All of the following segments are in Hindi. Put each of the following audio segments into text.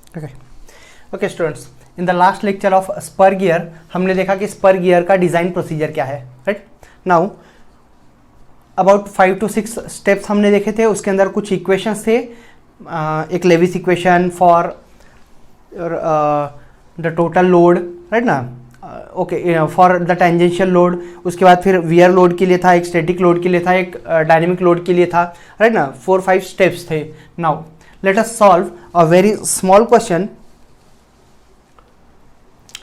Okay okay students, in the last lecture of spur gear हमने देखा कि स्पर गियर का डिज़ाइन प्रोसीजर क्या है, right. Now about 5 to 6 steps हमने देखे थे, उसके अंदर कुछ इक्वेशंस थे, एक Lewis equation for the total load, right ना, okay, for the tangential load, उसके बाद फिर वियर लोड के लिए था, एक स्टैटिक लोड के लिए था, एक डायनेमिक लोड के लिए था, राइट ना, 4-5 स्टेप्स थे। Now let us solve a very small question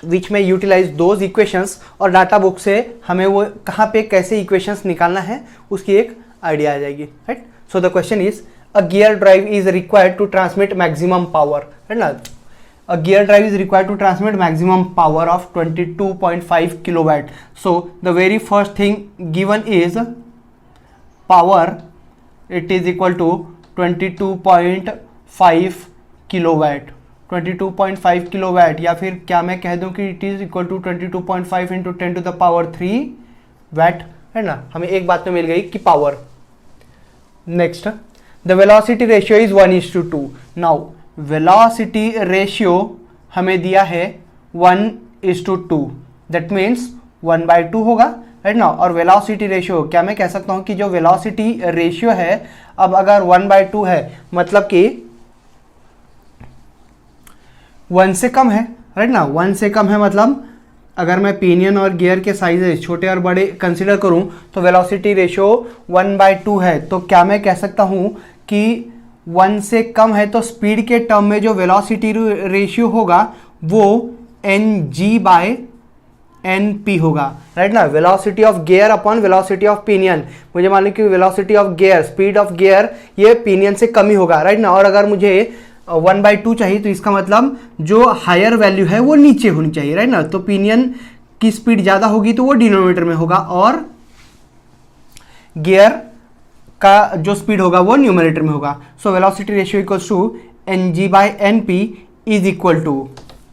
which में यूटिलाइज दोज इक्वेशंस, और डाटा बुक से हमें वो कहाँ पे कैसे इक्वेशंस निकालना है उसकी एक आइडिया आ जाएगी, right. So the question is a gear drive is required to transmit maximum power, right ना, a gear drive is required to transmit maximum power of 22.5 kilowatt. So the very first thing given is power, it is equal to 22.5 kilowatt, 22.5 kilowatt, या फिर क्या मैं कह दूं कि it is equal to 22.5 into 10 to the power 3 watt, है ना। हमें एक बात तो मिल गई कि power. Next, the velocity ratio is 1:2। Now velocity ratio हमें दिया है 1:2, दैट मीन्स 1/2 होगा, राइट ना। और वेलोसिटी रेशियो क्या मैं कह सकता हूं कि जो वेलोसिटी रेशियो है, अब अगर 1/2 है मतलब कि 1 से कम है, राइट ना, 1 से कम है मतलब अगर मैं पिनियन और गियर के साइजेस छोटे और बड़े कंसिडर करूं तो वेलोसिटी रेशियो 1/2 है। तो क्या मैं कह सकता हूं कि 1 से कम है तो स्पीड के टर्म में जो वेलोसिटी रेशियो होगा वो Ng/Np होगा, राइट ना। Velocity of gear upon velocity of pinion, मुझे मान लो कि velocity of gear, speed of gear ये पिनियन से कम ही होगा, राइट ना। और अगर मुझे 1/2 चाहिए तो इसका मतलब जो हायर वैल्यू है वो नीचे होनी चाहिए, राइट ना। तो पिनियन की स्पीड ज़्यादा होगी तो वो डिनोमिनेटर में होगा, और गियर का जो स्पीड होगा वो न्यूमरेटर में होगा। So velocity ratio equals to Ng/Np is equal to,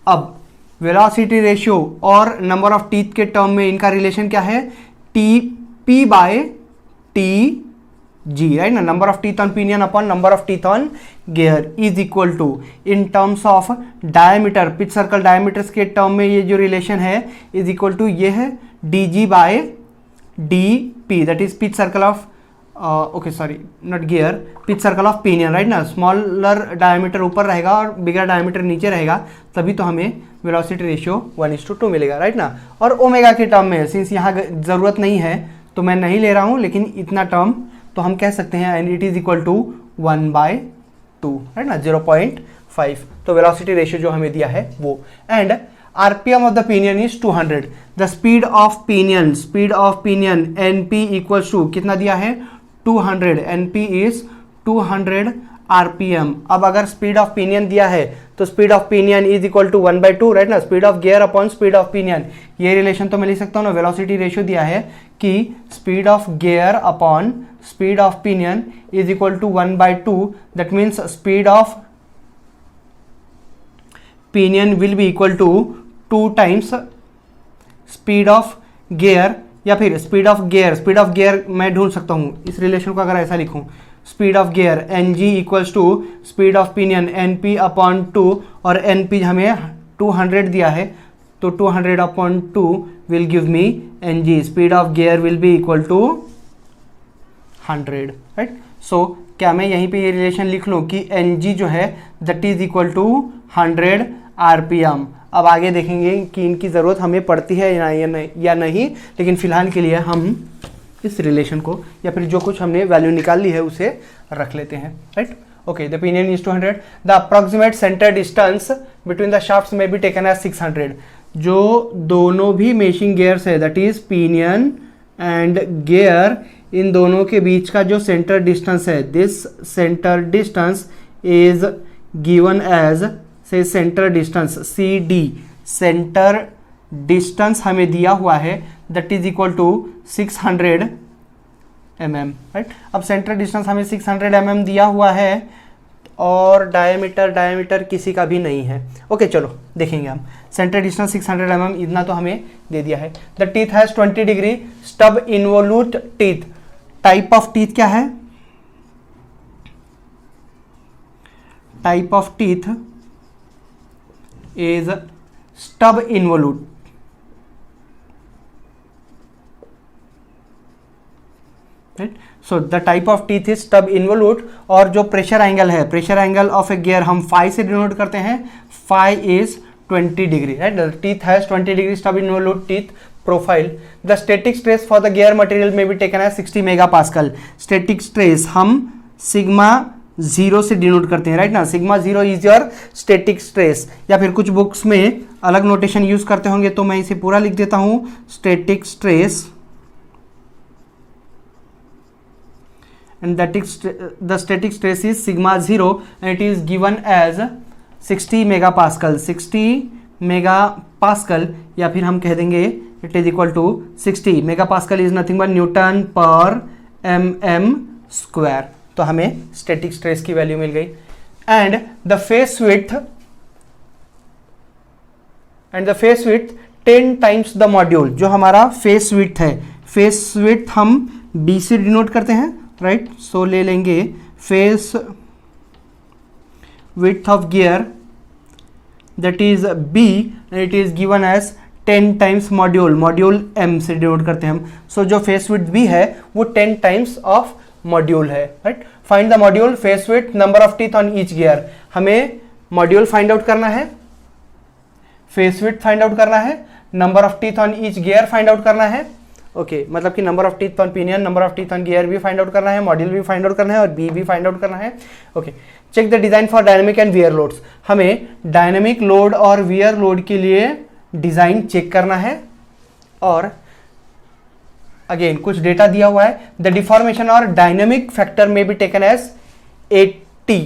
अब वेलोसिटी रेशियो और नंबर ऑफ टीथ के टर्म में इनका रिलेशन क्या है, Tp/Tg, राइट ना। Number of teeth on pinion upon number of teeth on gear is equal to, in terms of diameter, pitch circle diameters के टर्म में ये जो रिलेशन है इज इक्वल टू ये है Dg/Dp, that is pitch circle of okay sorry not gear, pitch circle of pinion, right ना। स्मॉलर डायमीटर ऊपर रहेगा और बिगर डायमीटर नीचे रहेगा, तभी तो हमें वेलोसिटी रेशियो 1:2 मिलेगा, राइट ना। और ओमेगा के टर्म में सिंस यहाँ ज़रूरत नहीं है तो मैं नहीं ले रहा हूँ, लेकिन इतना टर्म तो हम कह सकते हैं, and it is equal to 1/2, right ना, 0.5। तो वेलोसिटी रेशियो जो हमें दिया है वो, and RPM of the pinion is 200. The speed of pinion NP equals to कितना दिया है 200, NP is 200 RPM। अब अगर स्पीड ऑफ पिनियन दिया है तो speed of pinion is equal to 1/2, right ना। Speed of gear upon speed of pinion, ये रिलेशन तो मैं लिख सकता हूँ ना। वेलोसिटी रेशियो दिया है कि speed of gear upon speed of pinion is equal to 1/2, that means speed of pinion will be equal to 2 times speed of gear, या फिर स्पीड ऑफ गियर मैं ढूंढ सकता हूं इस रिलेशन को, अगर ऐसा लिखूं, speed of gear Ng equals to speed of pinion Np upon 2, और Np हमें 200 दिया है तो 200 अपॉन 2 will give me Ng, speed of gear will be equal to 100, right. So क्या मैं यहीं पे ये रिलेशन लिख लूँ कि Ng जो है that is equal to 100 RPM। अब आगे देखेंगे कि इनकी ज़रूरत हमें पड़ती है या नहीं, लेकिन फिलहाल के लिए हम इस रिलेशन को या फिर जो कुछ हमने वैल्यू निकाल ली है उसे रख लेते हैं, right. Okay, the pinion is 200, the approximate centre distance between the shafts may be taken as 600। जो दोनों भी मेशिंग गियर्स है, that is pinion and gear, इन दोनों के बीच का जो सेंटर डिस्टेंस है, this centre distance is given as से centre distance CD, centre distance हमें दिया हुआ है that is equal to 600 mm, right. अब सेंटर डिस्टेंस हमें 600 mm दिया हुआ है और डायमीटर किसी का भी नहीं है। ओके चलो देखेंगे हम, सेंटर डिस्टेंस 600 mm इतना तो हमें दे दिया है। The teeth has 20 degree stub involute teeth, type of teeth क्या है, type of teeth is stub involute. Right? So the type of teeth is stub involute. और जो प्रेशर एंगल है, pressure angle of A gear हम phi से डिनोट करते हैं. phi is 20 degree. Right? The teeth has 20 degree stub involute teeth profile. The static stress for the gear material may be taken as 60 megapascal. Static stress हम सिग्मा जीरो से डिनोट करते हैं. राइट ना, sigma zero is your static stress. या फिर कुछ बुक्स में अलग नोटेशन यूज करते होंगे, तो मैं इसे पूरा लिख देता हूं. Static stress and the static stress is sigma 0 and it is given as 60 megapascal. 60 megapascal या फिर हम कह देंगे it is equal to 60 megapascal is nothing but Newton per mm square. तो हमें static stress की वैल्यू मिल गई. and the face width 10 times the module. जो हमारा face width है, face width हम b से डिनोट करते हैं. राइट, सो ले लेंगे face width of gear that is b and it is given as 10 times module m से डिनोट करते हैं हम. सो जो फेस width b है वो 10 times ऑफ मॉड्यूल है. Right, find the module, face width, number of teeth on each gear. हमें मॉड्यूल फाइंड आउट करना है, फेस width फाइंड आउट करना है, number of teeth on each gear find out करना है. ओके, मतलब कि number of teeth on pinion, number of teeth on gear भी फाइंड आउट करना है, मॉड्यूल भी फाइंड आउट करना है और बी भी फाइंड आउट करना है. Okay, check the design for dynamic and wear loads. हमें डायनेमिक लोड और वियर लोड के लिए डिजाइन चेक करना है. और अगेन कुछ डेटा दिया हुआ है. द डिफॉर्मेशन और डायनेमिक फैक्टर में be taken as 80.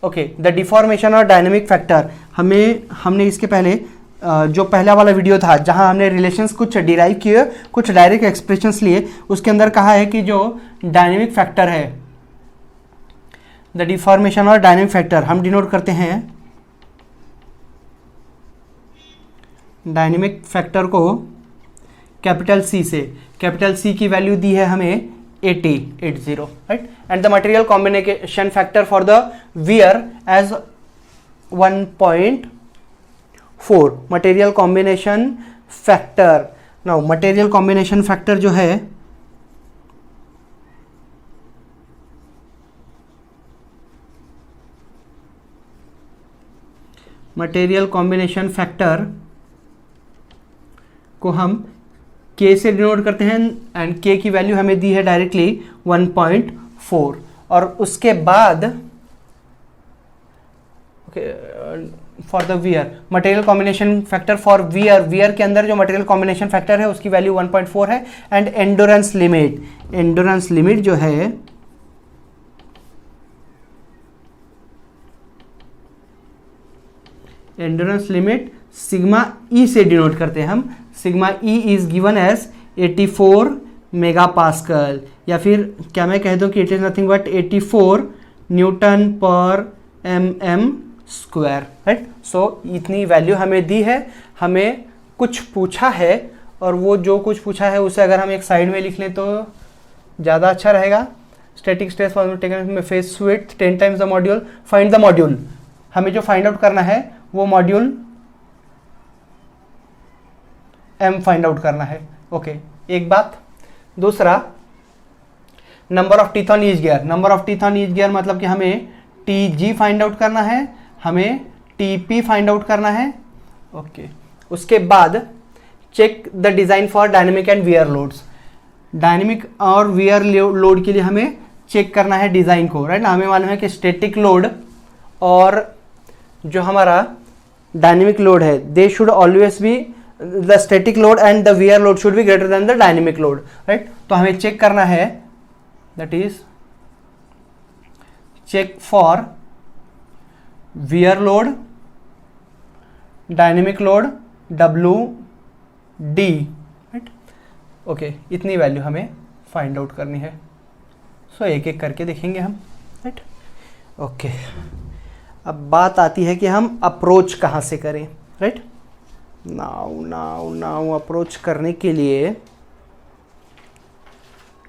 Okay, the deformation और डायनेमिक फैक्टर हमने इसके पहले जो पहला वाला वीडियो था जहां हमने रिलेशंस कुछ डिराइव किए, कुछ डायरेक्ट एक्सप्रेशंस लिए, उसके अंदर कहा है कि जो डायनेमिक फैक्टर है, द डिफॉर्मेशन और डायनेमिक फैक्टर हम डिनोट करते हैं. डायनेमिक फैक्टर को कैपिटल सी से, कैपिटल सी की वैल्यू दी है हमें 80. Right, and the material combination factor for the wear as 1.4. Material combination factor. Now material combination factor जो है मटेरियल कॉम्बिनेशन फैक्टर को हम k से डिनोट करते हैं एंड k की वैल्यू हमें दी है डायरेक्टली 1.4. और उसके बाद for the wear material combination factor for wear के अंदर जो मटेरियल कॉम्बिनेशन फैक्टर है उसकी वैल्यू 1.4 है. एंड एंडोरेंस लिमिट जो है एंडोरेंस लिमिट सिग्मा ई से डिनोट करते हैं हम. Sigma E is given as 84 megapascal, या फिर क्या मैं कह दूं कि it is nothing but 84 newton पर mm स्क्वायर. राइट, सो इतनी वैल्यू हमें दी है. हमें कुछ पूछा है और वो जो कुछ पूछा है उसे अगर हम एक साइड में लिख लें तो ज़्यादा अच्छा रहेगा. स्टैटिक स्ट्रेस फॉर टेकन में face width 10 times the module. Find the module. हमें जो फाइंड आउट करना है वो मॉड्यूल m फाइंड आउट करना है. ओके, एक बात. दूसरा, number of teeth on each gear. Number of teeth on each gear मतलब कि हमें TG फाइंड आउट करना है, हमें TP फाइंड आउट करना है. ओके, उसके बाद check the design for dynamic and wear loads. Dynamic और वियर लोड के लिए हमें चेक करना है डिजाइन को. राइट ना, हमें मालूम है कि स्टैटिक लोड और जो हमारा डायनेमिक लोड है they should always be the static load and the wear load should be greater than the dynamic load. Right, तो हमें चेक करना है, that is check for wear load, dynamic load WD. Right, okay, इतनी वैल्यू हमें फाइंड आउट करनी है. सो एक एक करके देखेंगे हम. राइट, ओके, अब बात आती है कि हम अप्रोच कहाँ से करें. राइट, नाउ अप्रोच करने के लिए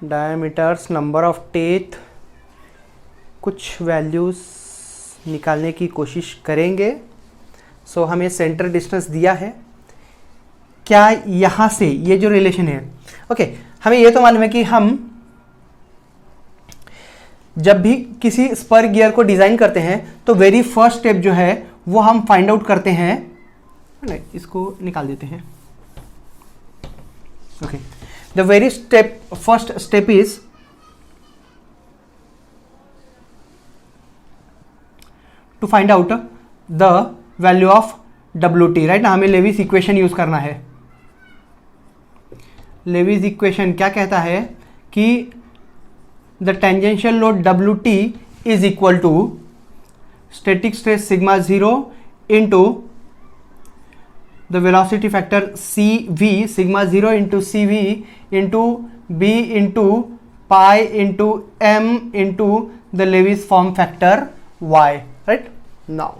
डायमीटर्स, नंबर ऑफ टीथ, कुछ वैल्यूज निकालने की कोशिश करेंगे. सो हमें सेंटर डिस्टेंस दिया है। क्या यहां से ये जो रिलेशन है, ओके, हमें ये तो मालूम है कि हम जब भी किसी स्पर गियर को डिजाइन करते हैं तो वेरी फर्स्ट स्टेप जो है वो हम फाइंड आउट करते हैं, इसको निकाल देते हैं। Okay, the very first step is to find out the value of WT, right ना। हमें लेविस इक्वेशन यूज करना है। लेविस इक्वेशन क्या कहता है कि the tangential load WT is equal to static stress sigma 0 into the velocity factor CV, sigma 0 into CV into B into pi into M into the Lewis form factor Y, right. Now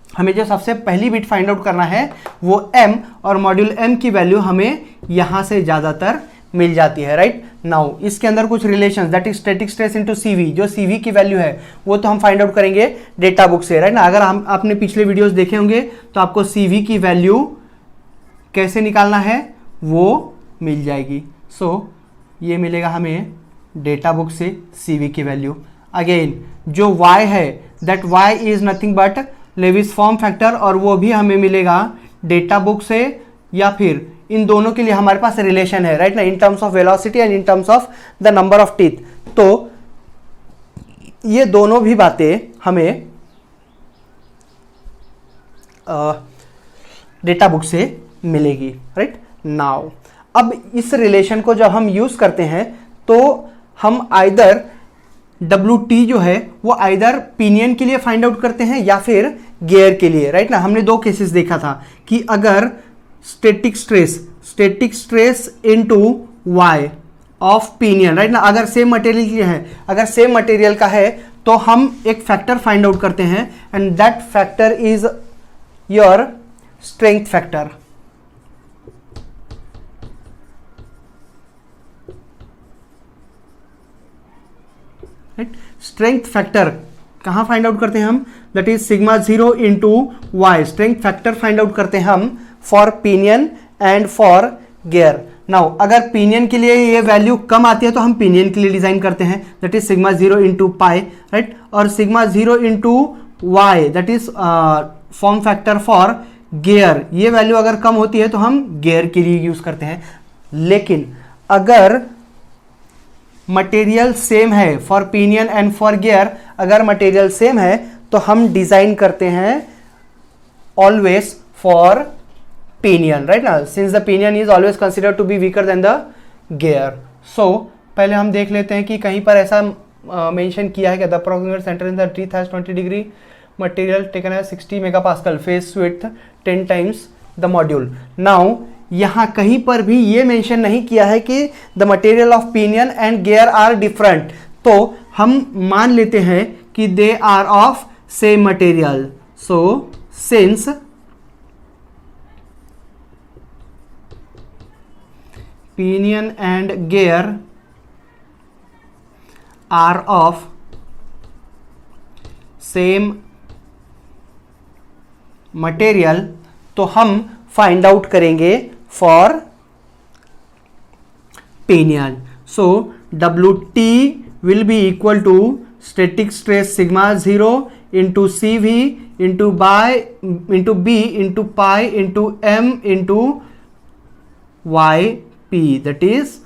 हमें जो सबसे पहली बिट फाइंड आउट करना है वो M, और मॉड्यूल M की वैल्यू हमें यहां से ज्यादातर मिल जाती है, राइट। नाउ इसके अंदर कुछ relations, that is static stress into CV, जो CV की वैल्यू है वो तो हम फाइंड आउट करेंगे डेटा बुक से, राइट ना। अगर हम आपने पिछले वीडियोस देखे होंगे तो आपको CV की वैल्यू कैसे निकालना है वो मिल जाएगी। सो ये मिलेगा हमें डेटा बुक से CV की वैल्यू। अगेन जो Y है, that Y is nothing but Lewis form factor, और वो भी हमें मिलेगा डेटा बुक से, या फिर इन दोनों के लिए हमारे पास रिलेशन है, राइट ना, इन terms of velocity and in terms of the number of teeth. तो ये दोनों भी बातें हमें डेटा बुक से मिलेगी, राइट। नाउ अब इस रिलेशन को जब हम यूज करते हैं तो हम आइदर WT जो है वो आइदर पिनियन के लिए फाइंड आउट करते हैं या फिर गियर के लिए, राइट ना। हमने दो केसेस देखा था कि अगर static stress into Y of pinion, right ना, अगर सेम मटेरियल की है, अगर सेम मटेरियल का है तो हम एक फैक्टर फाइंड आउट करते हैं, and that factor is your strength factor. Strength factor कहां फाइंड आउट करते हैं हम, that is sigma 0 into Y। Strength factor find out करते हैं हम for pinion and for gear. Now अगर पिनियन के लिए ये वैल्यू कम आती है तो हम पिनियन के लिए डिजाइन करते हैं, that is sigma 0 into pi, right. और sigma 0 into Y, that is form factor for gear, ये वैल्यू अगर कम होती है तो हम गियर के लिए यूज करते हैं। लेकिन अगर मटेरियल सेम है for pinion and for gear, अगर मटेरियल सेम है तो हम डिजाइन करते हैं ऑलवेज फॉर पिनियन, राइट ना, since the pinion is always considered to be weaker than the gear. So पहले हम देख लेते हैं कि कहीं पर ऐसा मेंशन किया है कि the approximate centre in the teeth has 20 degree, material taken है 60 megapascal, face width 10 times the module. Now यहां कहीं पर भी ये मेंशन नहीं किया है कि the material of pinion and gear are different, तो हम मान लेते हैं कि they are of same material. So since pinion and gear are of same material, तो हम फाइंड आउट करेंगे for pinion. So WT will be equal to static stress sigma 0 into CV into B into pi into M into YP, that is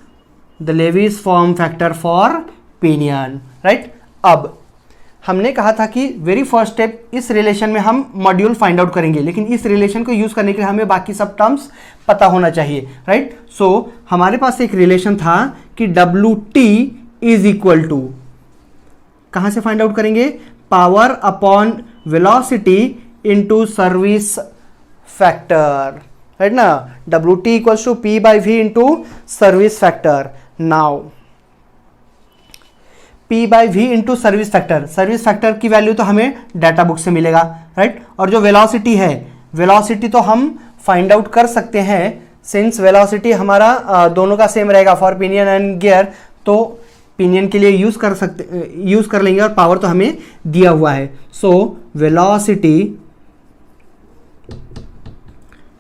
the Lewis form factor for pinion, right. अब हमने कहा था कि वेरी फर्स्ट स्टेप इस रिलेशन में हम मॉड्यूल फाइंड आउट करेंगे, लेकिन इस रिलेशन को यूज करने के लिए हमें बाकी सब टर्म्स पता होना चाहिए, राइट। सो हमारे पास एक रिलेशन था कि WT इज इक्वल टू, कहां से फाइंड आउट करेंगे, power upon velocity into service factor, right ना। WT equals to P/V into service factor. Now P/V into service factor की वैल्यू तो हमें डाटा बुक से मिलेगा, राइट। और जो वेलोसिटी है, वेलोसिटी तो हम फाइंड आउट कर सकते हैं, सिंस वेलोसिटी हमारा दोनों का सेम रहेगा फॉर पिनियन एंड गियर, तो पिनियन के लिए यूज कर लेंगे, और पावर तो हमें दिया हुआ है। So velocity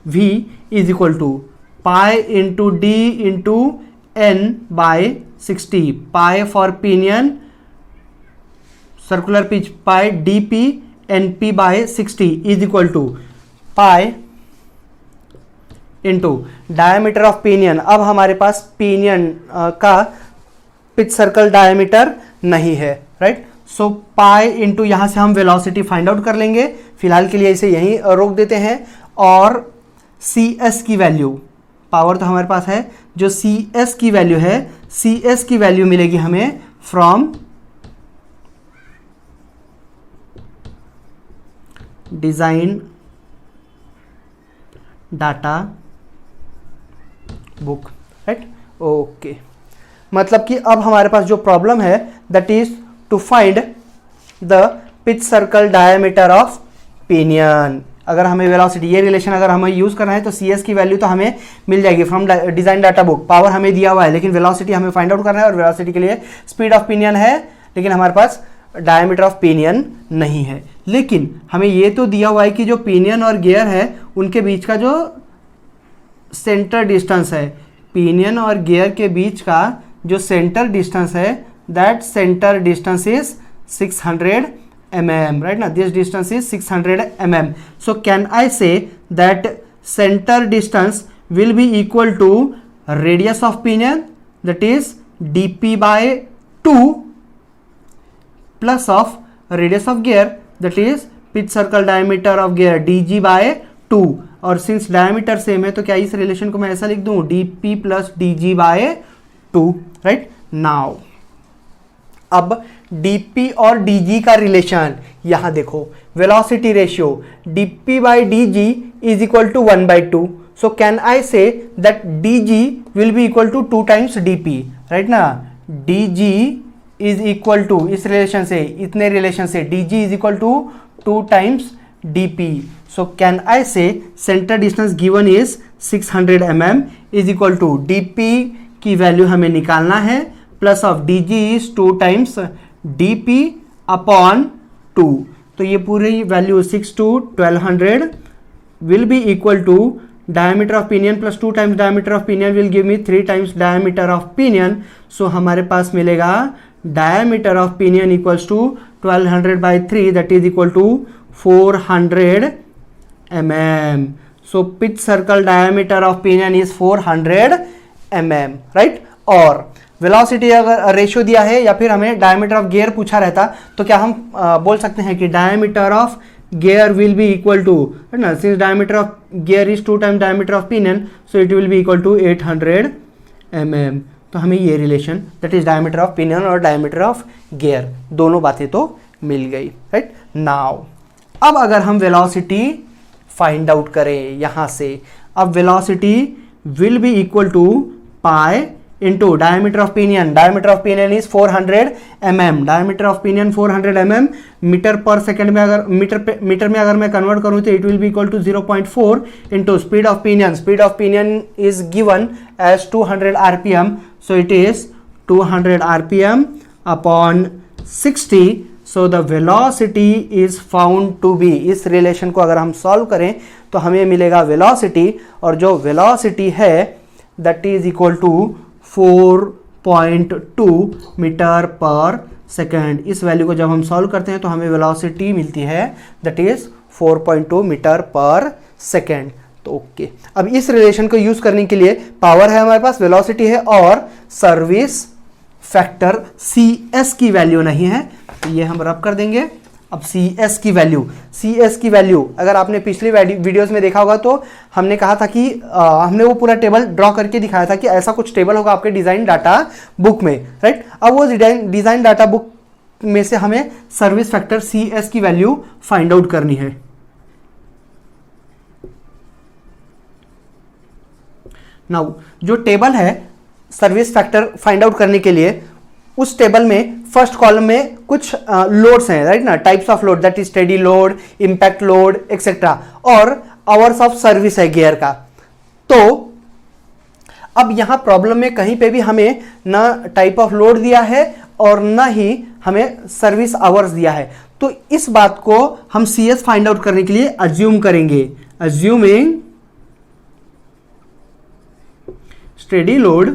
v is equal to pi into D into N by 60, pi for pinion circular pitch pi D P N P by 60 is equal to pi into diameter of pinion. अब हमारे पास पिनियन का पिच सर्कल डायमीटर नहीं है, राइट। सो पाई इंटू यहां से हम वेलोसिटी फाइंड आउट कर लेंगे, फिलहाल के लिए इसे यहीं रोक देते हैं। और सी एस की वैल्यू, पावर तो हमारे पास है, जो सी एस की वैल्यू है, सी एस की वैल्यू मिलेगी हमें from design data book, right. Okay, मतलब कि अब हमारे पास जो प्रॉब्लम है that is to find the pitch circle diameter of pinion. अगर हमें वेलोसिटी, ये रिलेशन अगर हमें यूज करना है तो सी एस की वैल्यू तो हमें मिल जाएगी from design data book. Power हमें दिया हुआ है लेकिन वेलोसिटी हमें फाइंड आउट करना है, और वेलोसिटी के लिए स्पीड ऑफ पिनियन है लेकिन हमारे पास डायमीटर ऑफ पिनियन नहीं है। लेकिन हमें ये तो दिया हुआ है कि जो पिनियन और गियर है उनके बीच का जो सेंटर डिस्टेंस है, पिनियन और गियर के बीच का जो सेंटर डिस्टेंस है, that centre distance is 600 mm, right? Now this distance is 600 mm. So can I say that center distance will be equal to radius of pinion, that is dp by 2 plus of radius of gear, that is pitch circle diameter of gear dg by 2। और सिंस डायमीटर सेम है तो क्या इस रिलेशन को मैं ऐसा लिख दूं, dp plus dg by 2, right. Now अब dp और dg का रिलेशन यहां देखो, velocity ratio dp by dg is equal to 1/2। so can I say that dg will be equal to 2 times dp, right ना। dg is equal to, इस रिलेशन से, इतने रिलेशन से dg is equal to 2 times dp। so can I say center distance given is 600 mm is equal to dp की वैल्यू हमें निकालना है, plus of dg is 2 times dp upon 2। तो ये पूरी value 6 to 1200 will be equal to diameter of pinion plus 2 times diameter of pinion will give me 3 times diameter of pinion। so हमारे पास मिलेगा diameter of pinion equals to 1200 by 3, that is equal to 400 mm। so pitch circle diameter of pinion is 400 mm, right। और वेलोसिटी अगर रेशियो दिया है या फिर हमें डायमीटर ऑफ गियर पूछा रहता तो क्या हम बोल सकते हैं कि diameter of gear will be equal to, है ना, since diameter of gear is 2 time diameter of pinion so it will be equal to 800 mm। तो हमें ये relation that is diameter of pinion और डायमीटर ऑफ गियर, दोनों बातें तो मिल गई, राइट। नाउ अब अगर हम वेलोसिटी फाइंड आउट करें यहां से, अब velocity will be equal to pi into diameter of pinion. Diameter of pinion is 400 mm, diameter of pinion 400 mm, metre पर सेकेंड में अगर मीटर में अगर मैं कन्वर्ट करूं तो it will be equal to 0.4 into speed of pinion. Speed of pinion is given as 200 rpm, so it is 200 rpm upon 60। So the velocity is found to be, इस रिलेशन को अगर हम सॉल्व करें तो हमें मिलेगा वेलोसिटी, और जो वेलोसिटी है that is equal to 4.2 metre पर सेकेंड। इस वैल्यू को जब हम सॉल्व करते हैं तो हमें वेलोसिटी मिलती है दैट इज 4.2 मीटर पर सेकेंड। तो ओके, अब इस रिलेशन को यूज करने के लिए पावर है हमारे पास, वेलोसिटी है और सर्विस फैक्टर cs की वैल्यू नहीं है, तो ये हम रब कर देंगे। अब cs की वैल्यू अगर आपने पिछली वीडियोस में देखा होगा तो हमने कहा था कि हमने वो पूरा टेबल ड्रॉ करके दिखाया था कि ऐसा कुछ टेबल होगा आपके डिजाइन डाटा बुक में, राइट। अब वो डिजाइन डाटा बुक में से हमें सर्विस फैक्टर cs की वैल्यू फाइंड आउट करनी है। नाउ जो टेबल है सर्विस फैक्टर फाइंड आउट करने के लिए, उस टेबल में फर्स्ट कॉलम में कुछ लोड्स हैं, राइट ना, types of load that is steady load, impact load etcetera, और आवर्स ऑफ सर्विस है गियर का। तो अब यहां प्रॉब्लम में कहीं पे भी हमें ना टाइप ऑफ लोड दिया है और ना ही हमें सर्विस आवर्स दिया है, तो इस बात को हम cs फाइंड आउट करने के लिए अज्यूम करेंगे। Assuming steady load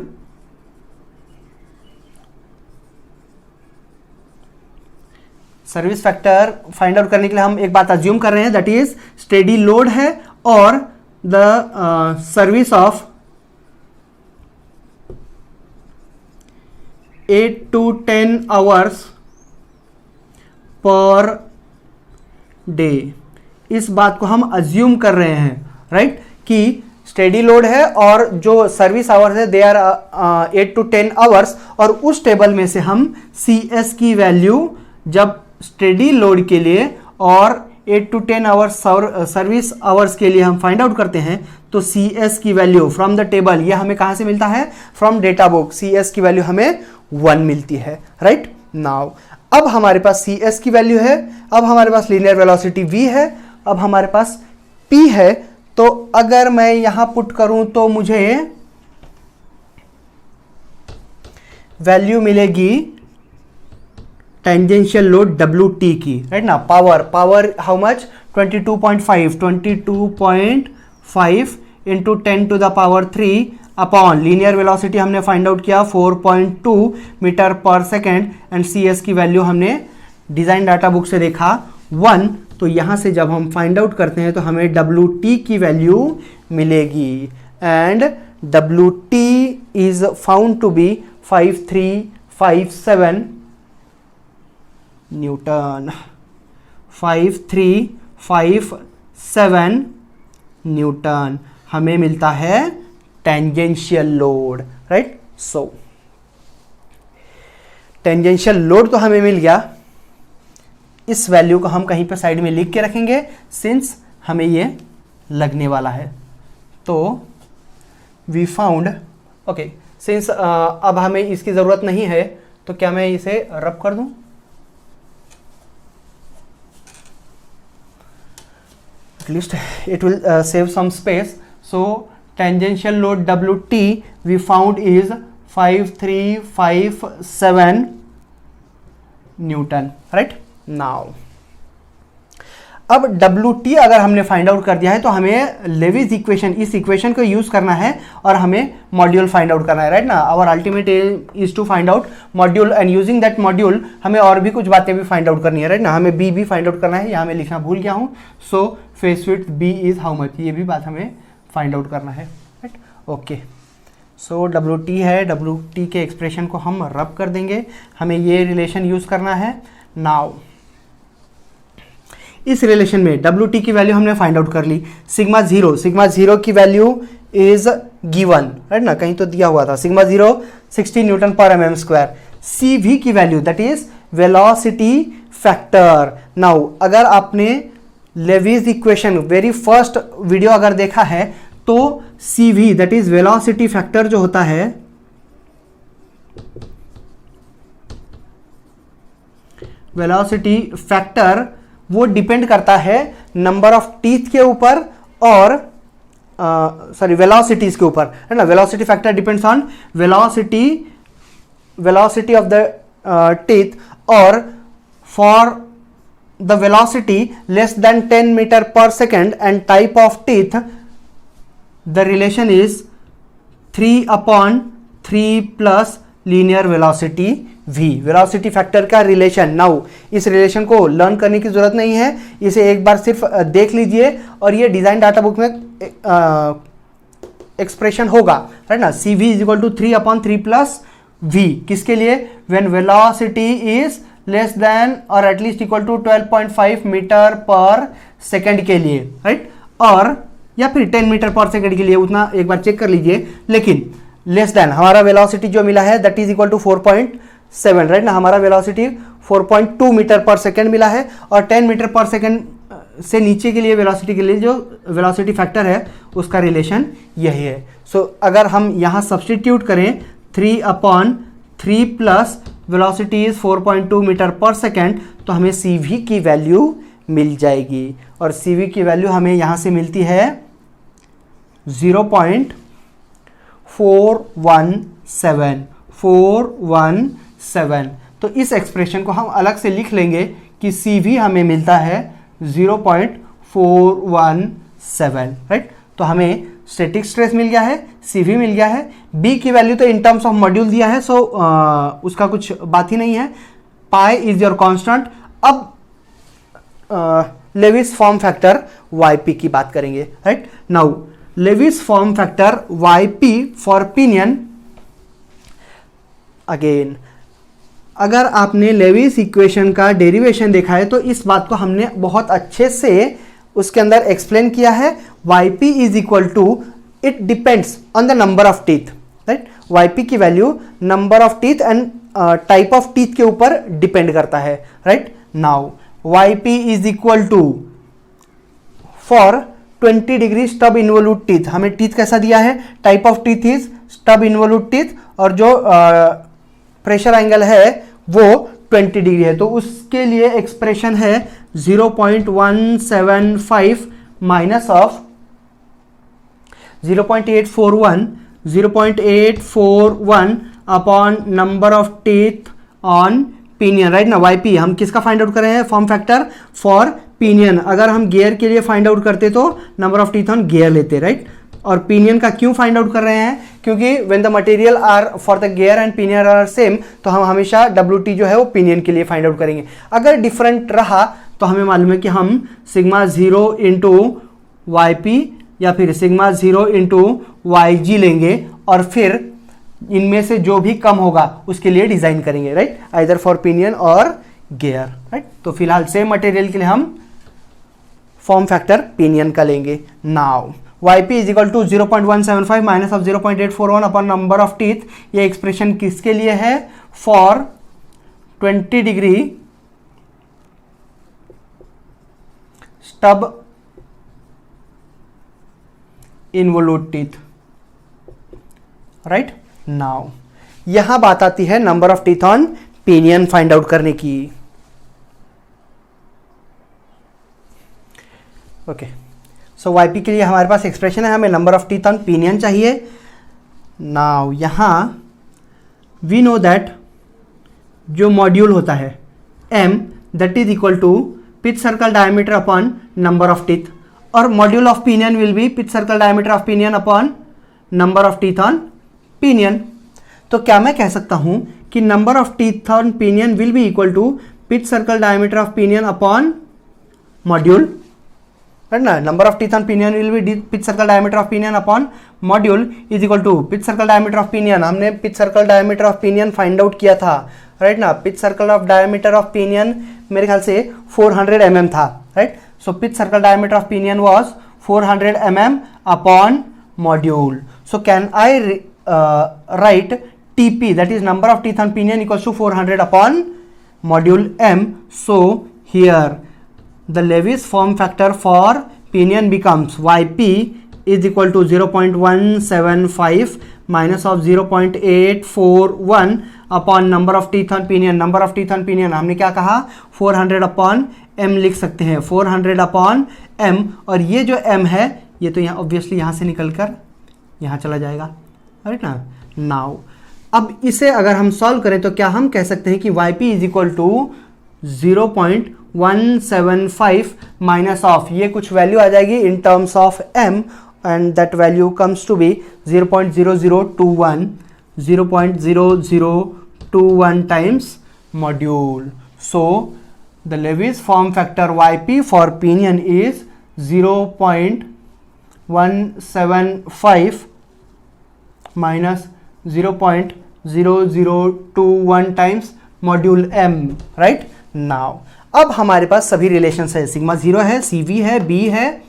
service factor find out करने के लिए हम एक बात अज्यूम कर रहे हैं, दैट इज स्टेडी लोड है और the service of 8 to 10 hours per day. इस बात को हम अज्यूम कर रहे हैं, राइट, कि स्टेडी लोड है और जो सर्विस आवर्स है दे आर 8 to 10 आवर्स, और उस टेबल में से हम CS की वैल्यू जब स्टेडी लोड के लिए और 8 to 10 आवर्स सर्विस आवर्स के लिए हम फाइंड आउट करते हैं, तो CS की वैल्यू फ्रॉम द टेबल, ये हमें कहां से मिलता है, फ्रॉम डेटा बुक, CS की वैल्यू हमें 1 मिलती है, राइट। नाउ अब हमारे पास CS की वैल्यू है, अब हमारे पास लीनियर वेलोसिटी V है, अब हमारे पास P है, तो अगर मैं यहां पुट करूं तो मुझे वैल्यू मिलेगी टेंजेंशियल लोड WT की, राइट ना। Power how much, 22.5 into 10 to the power 3 upon linear velocity हमने फाइंड आउट किया 4.2 मीटर पर सेकेंड, एंड CS की वैल्यू हमने डिजाइन डाटा बुक से देखा 1। तो यहां से जब हम फाइंड आउट करते हैं तो हमें WT की वैल्यू मिलेगी, and WT is found to be 5357 newton, 5357 newton हमें मिलता है tangential load, right. So tangential load तो हमें मिल गया, इस वैल्यू को हम कहीं पर साइड में लिख के रखेंगे सिंस हमें ये लगने वाला है। तो वी फाउंड, ओके, सिंस अब हमें इसकी ज़रूरत नहीं है तो क्या मैं इसे रब कर दूं, at least it will save some space. So tangential load WT we found is 5357 Newton, right now. अब WT अगर हमने फाइंड आउट कर दिया है तो हमें लेविस इक्वेशन, इस इक्वेशन को यूज करना है और हमें मॉड्यूल फाइंड आउट करना है, राइट ना। Our ultimate aim is to find out module, and using that module हमें और भी कुछ बातें भी फाइंड आउट करनी है, राइट ना। हमें B भी फाइंड आउट करना है, यहाँ मैं लिखना भूल गया हूँ। सो face width B is how much, ये भी बात हमें फाइंड आउट करना है, राइट। ओके, सो WT है, WT के एक्सप्रेशन को हम रब कर देंगे, हमें ये रिलेशन यूज करना है। नाउ इस रिलेशन में WT की वैल्यू हमने फाइंड आउट कर ली, सिग्मा जीरो की वैल्यू इज गिवन, राइट ना, कहीं तो दिया हुआ था, सिग्मा जीरो 60 न्यूटन पर mm स्क्वायर। CV की value that is velocity factor. Now अगर आपने Lewis equation very first video अगर देखा है तो CV that is velocity factor जो होता है, वेलोसिटी फैक्टर वो डिपेंड करता है नंबर ऑफ टीथ के ऊपर और वेलोसिटीज के ऊपर, है ना। Velocity factor depends on velocity of the teeth, और for the velocity less than 10 metre पर second and type of teeth the relation is 3/3 plus linear velocity V, velocity factor का रिलेशन। नाउ इस रिलेशन को लर्न करने की जरूरत नहीं है, इसे एक बार सिर्फ देख लीजिए और ये डिजाइन डाटा बुक में एक्सप्रेशन होगा, राइट ना। CV is equal to 3/3 plus V, किसके लिए, when velocity is less than और एटलीस्ट इक्वल टू 12.5 मीटर पर सेकेंड के लिए, राइट, और या फिर 10 मीटर पर सेकेंड के लिए, उतना एक बार चेक कर लीजिए। लेकिन लेस देन हमारा वेलोसिटी जो मिला है that is equal to 4.7, right ना, हमारा वेलोसिटी 4.2 मीटर पर सेकेंड मिला है, और 10 मीटर पर सेकेंड से नीचे के लिए वेलोसिटी के लिए जो वेलोसिटी फैक्टर है उसका रिलेशन यही है। सो अगर हम यहाँ सब्सटीट्यूट करें 3/3 प्लस वेलोसिटी इज 4.2 मीटर पर सेकेंड, तो हमें CV की वैल्यू मिल जाएगी, और CV की वैल्यू हमें यहाँ से मिलती है 0.417। तो इस एक्सप्रेशन को हम अलग से लिख लेंगे कि CV हमें मिलता है 0.417, राइट। तो हमें स्टैटिक स्ट्रेस मिल गया है, CV मिल गया है, B की वैल्यू तो इन टर्म्स ऑफ मॉड्यूल दिया है, सो उसका कुछ बात ही नहीं है, पाई इज योर कांस्टेंट। अब लेविस फॉर्म फैक्टर YP की बात करेंगे, right. Now Lewis form factor YP for pinion, again अगर आपने लेविस इक्वेशन का डेरिवेशन देखा है तो इस बात को हमने बहुत अच्छे से उसके अंदर एक्सप्लेन किया है। YP is equal to, it depends on the number of teeth, right. YP की वैल्यू number of teeth and type of teeth के ऊपर डिपेंड करता है, right. Now YP is equal to for 20 degree stub involute teeth, हमें टीथ कैसा दिया है, type of teeth is stub involute teeth, और जो प्रेशर एंगल है वो 20 डिग्री है, तो उसके लिए एक्सप्रेशन है 0.175 minus of 0.841 upon number of teeth on pinion, right ना। YP हम किसका फाइंड आउट कर रहे हैं, फॉर्म फैक्टर फॉर पिनियन। अगर हम गियर के लिए फाइंड आउट करते तो number of teeth on gear लेते, राइट। और पिनियन का क्यों फाइंड आउट कर रहे हैं, क्योंकि when the material are for the gear and pinion are same, तो हम हमेशा WT जो है वो पिनियन के लिए फाइंड आउट करेंगे। अगर डिफरेंट रहा तो हमें मालूम है कि हम सिग्मा 0 इंटू YP या फिर सिग्मा 0 इंटू YG लेंगे और फिर इनमें से जो भी कम होगा उसके लिए डिजाइन करेंगे, राइट, आइदर फॉर पिनियन और गियर, राइट। तो फिलहाल सेम मटेरियल के लिए हम फॉर्म फैक्टर पिनियन का लेंगे। Now YP is equal to 0.175 minus of 0.841 upon number of teeth, ये एक्सप्रेशन किसके लिए है, for 20 degree stub involute teeth, right. Now यहां बात आती है number of teeth on pinion find out करने की। ओके, सो YP के लिए हमारे पास एक्सप्रेशन है, हमें number of teeth on pinion चाहिए। नाउ यहां वी नो दैट जो मॉड्यूल होता है M, that is equal to pitch circle diameter upon number of teeth, और module of pinion will be pitch circle diameter of pinion upon number of teeth on pinion. तो क्या मैं कह सकता हूं कि number of teeth on pinion will be equal to pitch circle diameter of pinion upon module, right ना। Number of teeth on pinion will be pitch circle diameter of pinion upon module is equal to pitch circle diameter of pinion, हमने pitch circle diameter of pinion find out किया था, राइट ना। Pitch circle of diameter of pinion मेरे ख्याल से 400 mm था, right. So pitch circle diameter of pinion was 400 mm upon module. So can I write TP, that is number of teeth on pinion, equals to 400 upon module M. So here the Lewis form factor for pinion becomes YP is equal to 0.175 minus of 0.841 upon number of teeth on pinion. Number of teeth on pinion हमने क्या कहा, 400 upon M लिख सकते हैं, 400 upon M, और ये जो M है ये तो यहाँ ऑब्वियसली यहाँ से निकल कर यहाँ चला जाएगा, राइट ना। नाउ अब इसे अगर हम सॉल्व करें तो क्या हम कह सकते हैं कि YP is equal to 0.175 minus of, ये कुछ वैल्यू आ जाएगी in terms of M, and that value comes to be 0.0021 times module. So the Lewis form factor YP for pinion is 0.175 minus 0.0021 times module M, right. Now अब हमारे पास सभी रिलेशंस है, सिग्मा 0 है, CV है, B है,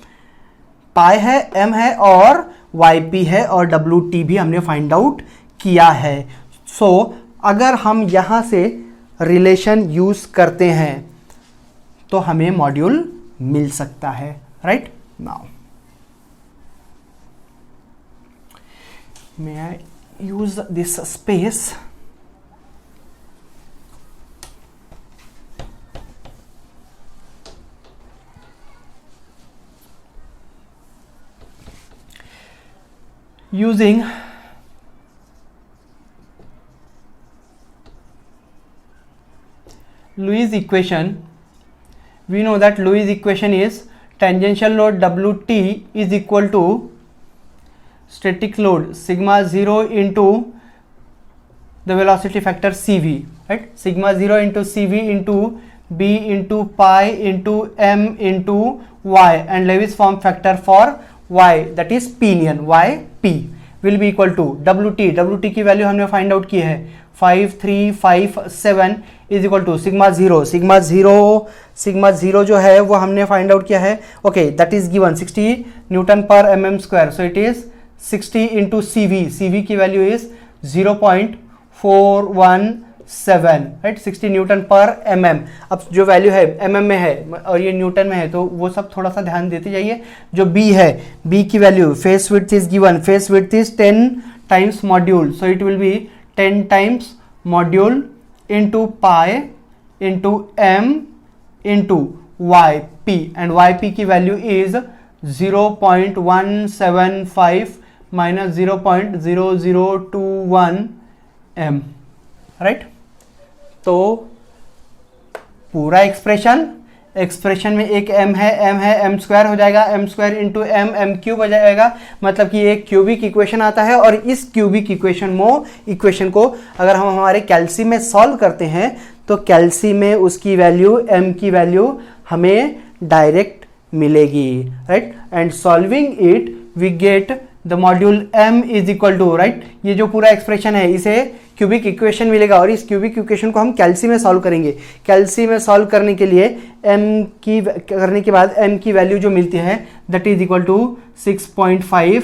पाई है, M है और YP है, और WT भी हमने फाइंड आउट किया है। सो अगर हम यहां से रिलेशन यूज करते हैं तो हमें मॉड्यूल मिल सकता है, right. Now may I use this space? Using Lewis equation, we know that Lewis equation is tangential load WT is equal to static load sigma 0 into the velocity factor CV, right? Sigma 0 into CV into B into pi into M into Y, and Lewis form factor for Y, that is pinion, YP will be equal to WT की वैल्यू हमने फाइंड आउट की है 5357 is equal to sigma zero जो है वो हमने फाइंड आउट किया है, okay, that is given 60 newton पर mm square, so it is 60 into CV की वैल्यू इज 0.417, राइट, 60 न्यूटन पर mm। अब जो वैल्यू है mm में है और ये न्यूटन में है, तो वो सब थोड़ा सा ध्यान देते जाइए। जो B है, B की value, face width is given, face width is 10 times module, so it will B 10 times module into pi into m into yp, and yp की value is 0.175 minus 0.0021 m, right. तो पूरा एक्सप्रेशन में एक m है m स्क्वायर हो जाएगा, m square into m cube हो जाएगा, मतलब कि एक क्यूबिक इक्वेशन आता है। और इस क्यूबिक इक्वेशन को अगर हम हमारे कैल्सी में सॉल्व करते हैं तो कैल्सी में उसकी वैल्यू m की वैल्यू हमें डायरेक्ट मिलेगी, right. And solving it we get the module m is equal to, right, ये जो पूरा एक्सप्रेशन है इसे क्यूबिक इक्वेशन मिलेगा, और इस क्यूबिक इक्वेशन को हम कैल्सी में सॉल्व करेंगे। कैल्सी में सॉल्व करने के लिए करने के बाद m की वैल्यू जो मिलती है that is equal to 6.5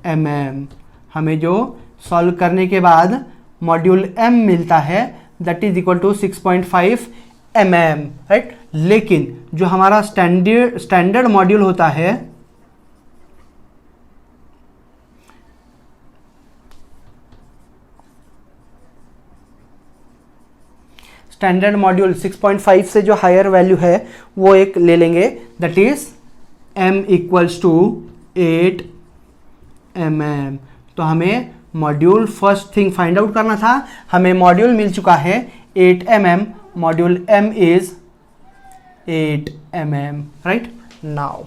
mm। हमें जो सॉल्व करने के बाद मॉड्यूल m मिलता है that is equal to 6.5 mm, right. लेकिन जो हमारा स्टैंडर्ड मॉड्यूल होता है, स्टैंडर्ड मॉड्यूल 6.5 से जो हायर वैल्यू है वो एक ले लेंगे, that is m equals to 8 mm। तो हमें module first thing find out करना था, हमें मॉड्यूल मिल चुका है 8 mm, module m is 8 mm, right. Now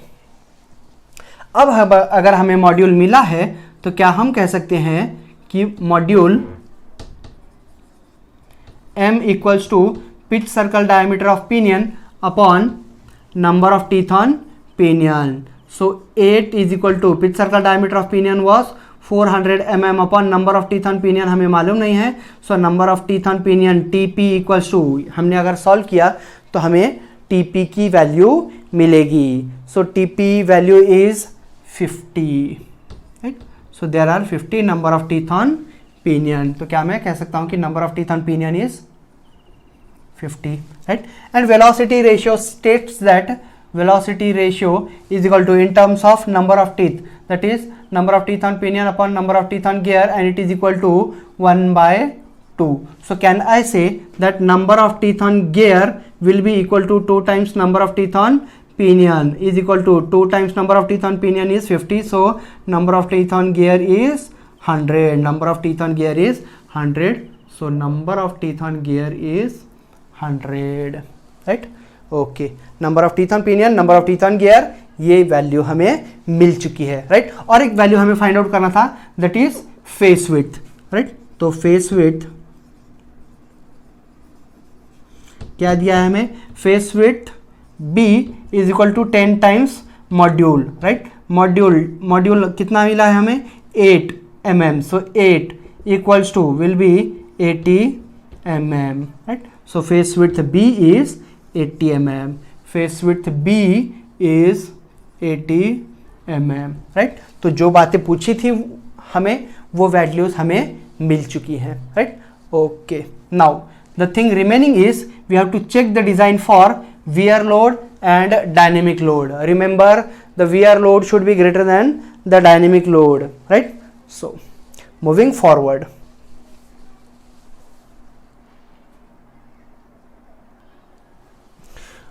अब अगर हमें मॉड्यूल मिला है तो क्या हम कह सकते हैं कि module m equals to pitch circle diameter of pinion upon number of teeth on pinion. So 8 is equal to pitch circle diameter of pinion was 400 mm upon number of teeth on pinion हमें मालूम नहीं है, so number of teeth on pinion TP equals to, हमने अगर सॉल्व किया तो हमें TP की वैल्यू मिलेगी, so TP value is 50, right? So there are 50 number of teeth on pinion। तो क्या मैं कह सकता हूं कि number of teeth on pinion is 50, right? And velocity ratio states that velocity ratio is equal to in terms of number of teeth, that is number of teeth on pinion upon number of teeth on gear, and it is equal to 1/2. So can I say that number of teeth on gear will be equal to 2 times number of teeth on pinion is equal to 2 times number of teeth on pinion is 50, so number of teeth on gear is 100, number of teeth on gear is 100, so number of teeth on gear is 100, right? Okay, number of teeth on pinion, number of teeth on gear, ये वैल्यू हमें मिल चुकी है, राइट। और एक वैल्यू हमें फाइंड आउट करना था that is face width, right. तो फेस विड्थ क्या दिया है हमें, face width b is equal to 10 times module, right. Module कितना मिला है हमें, 8 mm, so 8 equals to will be 80 mm, right. So face width b is 80 mm, face width b is 80 mm, right. तो जो बातें पूछी थी हमें वो वैल्यूज हमें मिल चुकी हैं, right. Okay, now the thing remaining is we have to check the design for wear load and dynamic load. Remember, the wear load should be greater than the dynamic load, right? So moving forward,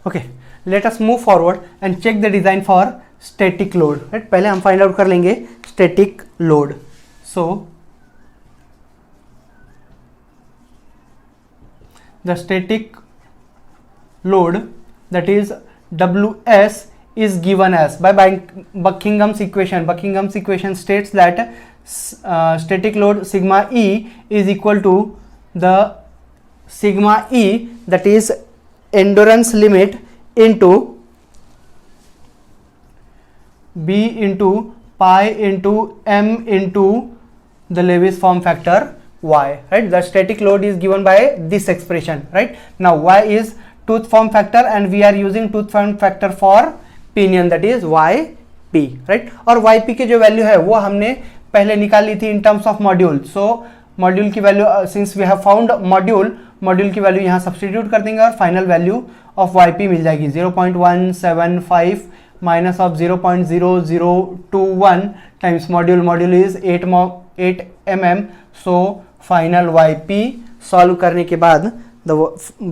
okay, let us move forward and check the design for static load, right? पहले हम find out कर लेंगे static load. So the static load, that is Ws, is given as by Buckingham's equation. Buckingham's equation states that static load sigma E is equal to the sigma E, that is endurance limit, into B into pi into m into the Lewis form factor y, right? The static load is given by this expression, right? Now y is tooth form factor and we are using tooth form factor for pinion, that is yp, right? और yp की जो वैल्यू है वो हमने पहले निकाल ली थी in terms of module. So module की value, since we have found module की वैल्यू यहाँ सब्सटीट्यूट कर देंगे और फाइनल वैल्यू ऑफ yp मिल जाएगी 0.175 minus of 0.0021 times module is 8 mm. So final yp solve करने के बाद the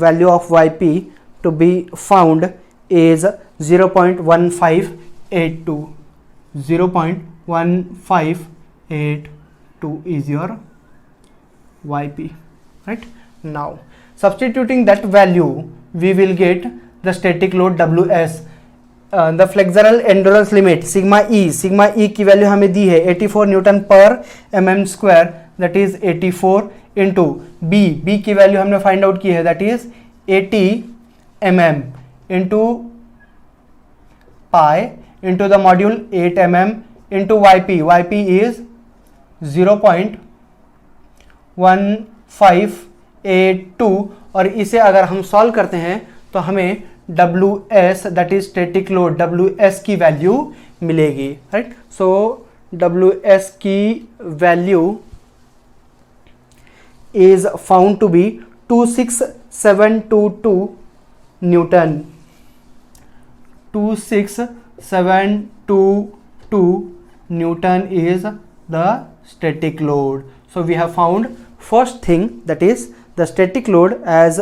value of yp to be found is 0.1582. 0.1582 is your yp, right? Now substituting that value we will get the static load ws. The flexural endurance limit sigma e की वैल्यू हमें दी है 84 न्यूटन पर mm square, that is 84 into b की वैल्यू हमने फाइंड आउट की है, that is 80 mm into pi into the module 8 mm into yp is 0.1582. और इसे अगर हम सॉल्व करते हैं तो हमें ws, that is static load, ws की वैल्यू मिलेगी, राइट? सो ws की value is found to be 26722 Newton. 26722 Newton is the static load. So we have found first thing, that is the static load as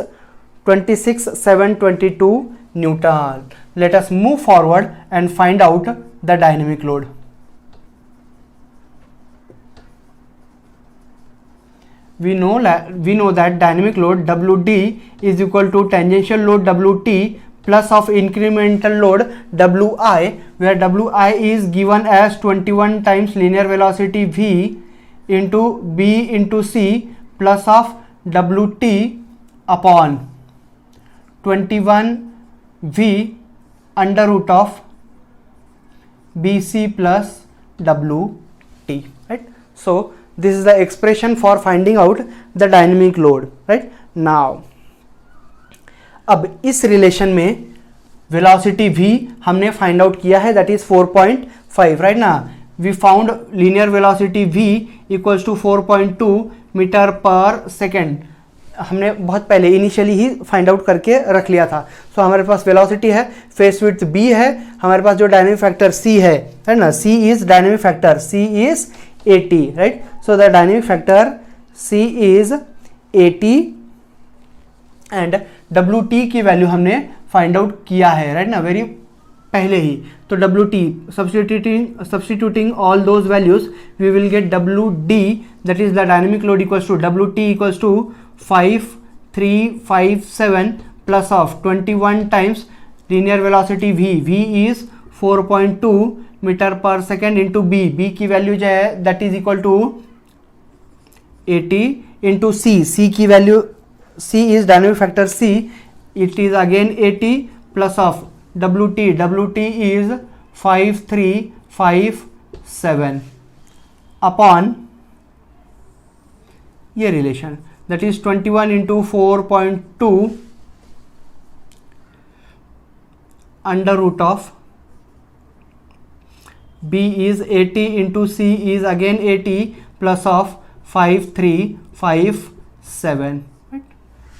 26722 Newton. Let us move forward and find out the dynamic load. We know that dynamic load WD is equal to tangential load WT plus of incremental load Wi, where Wi is given as 21 times linear velocity v into b into c plus of Wt upon 21 v under root of bc plus Wt, right? So this is the expression for finding out the dynamic load, right? Now अब इस रिलेशन में वेलोसिटी v हमने फाइंड आउट किया है, दैट इज 4.5, राइट ना? We found linear velocity v equals to 4.2 metre पर सेकेंड. हमने बहुत पहले इनिशियली ही फाइंड आउट करके रख लिया था. सो हमारे पास वेलोसिटी है, फेस विड्थ b है, हमारे पास जो डायनेमिक फैक्टर c है, राइट ना? c is dynamic factor, c is 80, right? So the dynamic factor c is 80 and Wt की वैल्यू हमने फाइंड आउट किया है, राइट ना, वेरी पहले ही. तो Wt substituting all those values we will get Wd, that is the dynamic load equals to Wt equals to 5357 plus of 21 times linear velocity v is 4.2 metre पर सेकेंड इंटू b की वैल्यू जो है that is equal to 80 into c की value, c is dynamic factor c, it is again 80 plus of Wt is 5357 upon ये relation, that is 21 into 4.2 under root of b is 80 into c is again 80 plus of 5357,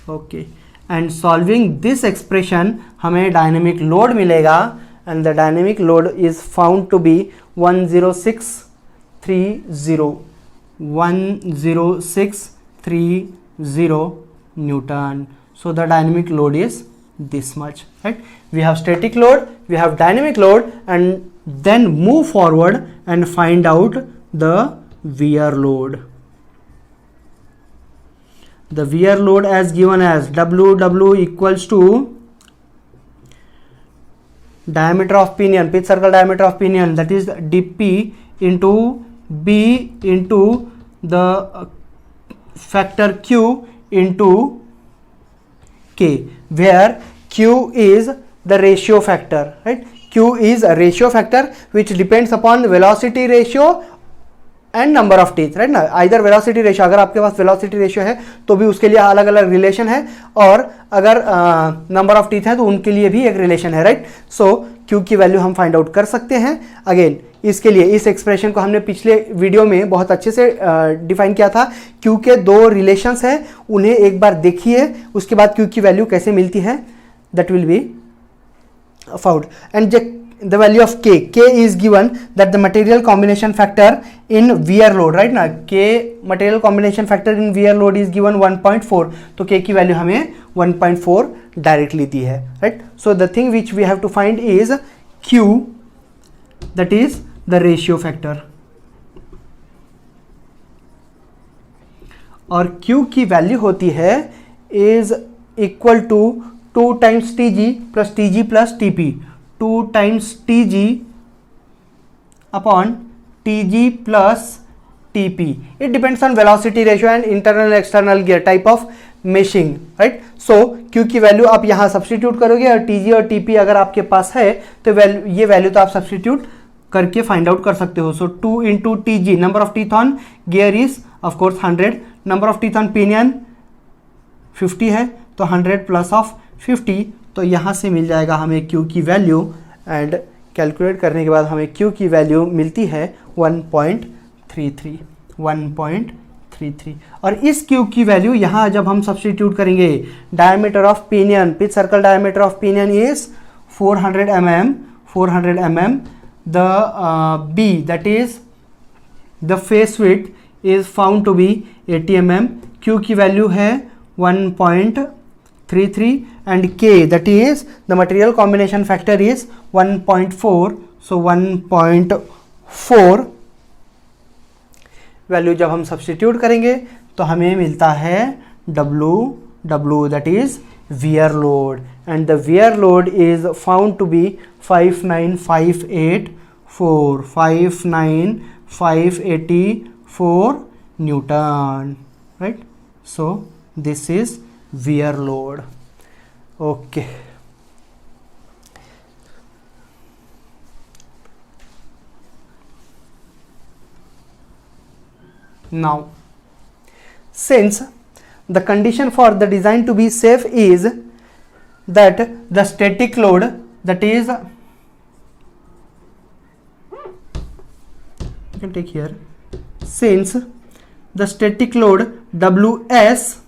okay, and solving this expression हमें dynamic load मिलेगा and the dynamic load is found to be 10630 Newton. So the dynamic load is this much, right? We have static load, we have dynamic load, and then move forward and find out the wear load. The wear load as given as WW equals to diameter of pinion, pitch circle diameter of pinion, that is dp into b into the factor q into k, where q is the ratio factor, right? Q is a ratio factor which depends upon velocity ratio and number of teeth, right ना. आइदर वेलोसिटी रेशियो, अगर आपके पास वेलोसिटी रेशियो है तो भी उसके लिए अलग अलग रिलेशन है, और अगर नंबर ऑफ टीथ है तो उनके लिए भी एक रिलेशन है, राइट. सो क्यू की वैल्यू हम फाइंड आउट कर सकते हैं. अगेन इसके लिए इस एक्सप्रेशन को हमने पिछले वीडियो में बहुत अच्छे से डिफाइन किया था. क्यू के दो रिलेशंस हैं, उन्हें एक बार देखिए, उसके बाद क्यू की वैल्यू कैसे मिलती है that will be found. And the value of k is given that the material combination factor in wear load, right ना, k material combination factor in wear load is given 1.4, तो k की वैल्यू हमें 1.4 डायरेक्टली दी है, right. So the thing which we have to find is q, that is the ratio factor, और q की वैल्यू होती है is equal to 2 times tg plus tp, 2 times tg upon tg plus tp. It depends on velocity ratio and internal and external gear type of meshing, right. So q की वैल्यू आप यहाँ सब्सटीट्यूट करोगे, और tg और tp अगर आपके पास है तो ये वैल्यू तो आप सब्सटीट्यूट करके फाइंड आउट कर सकते हो. सो 2 into tg, number of teeth on gear is of course 100, number of teeth on pinion 50 है, तो 100 प्लस ऑफ 50, तो यहाँ से मिल जाएगा हमें q की वैल्यू, एंड कैलकुलेट करने के बाद हमें q की वैल्यू मिलती है 1.33. और इस q की वैल्यू यहाँ जब हम सब्सटीट्यूट करेंगे, diameter of pinion, pitch circle diameter of pinion is 400 mm, the b that is the face width is found to be 80 mm, q की वैल्यू है 1.33, and k, that is the material combination factor is 1.4, so 1.4 value जब हम सब्सटीट्यूट करेंगे तो हमें मिलता है w, that is wear load, and the wear load is found to be 59584 Newton, right. So this is wear load. Okay. Now, since the condition for the design to be safe is that the static load, that is, you can take here, since the static load Ws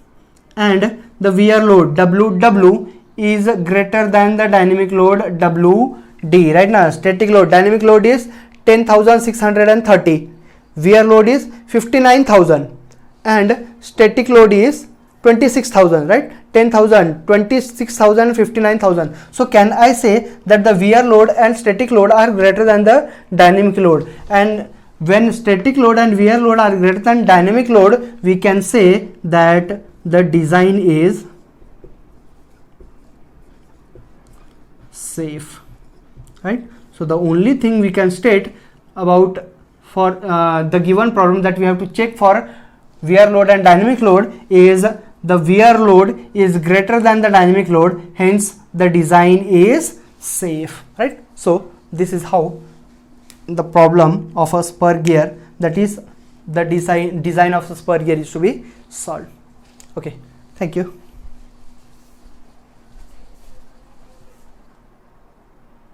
and the wear load Ww is greater than the dynamic load Wd, right now. Static load, dynamic load is 10,630, wear load is 59,000, and static load is 26,000, right. 10,000, 26,000, 59,000. So can I say that the wear load and static load are greater than the dynamic load? And when static load and wear load are greater than dynamic load, we can say that the design is safe, right. So the only thing we can state about for the given problem that we have to check for wear load and dynamic load is the wear load is greater than the dynamic load, hence the design is safe, right. So this is how the problem of a spur gear, that is the design of a spur gear, is to be solved. Okay, thank you.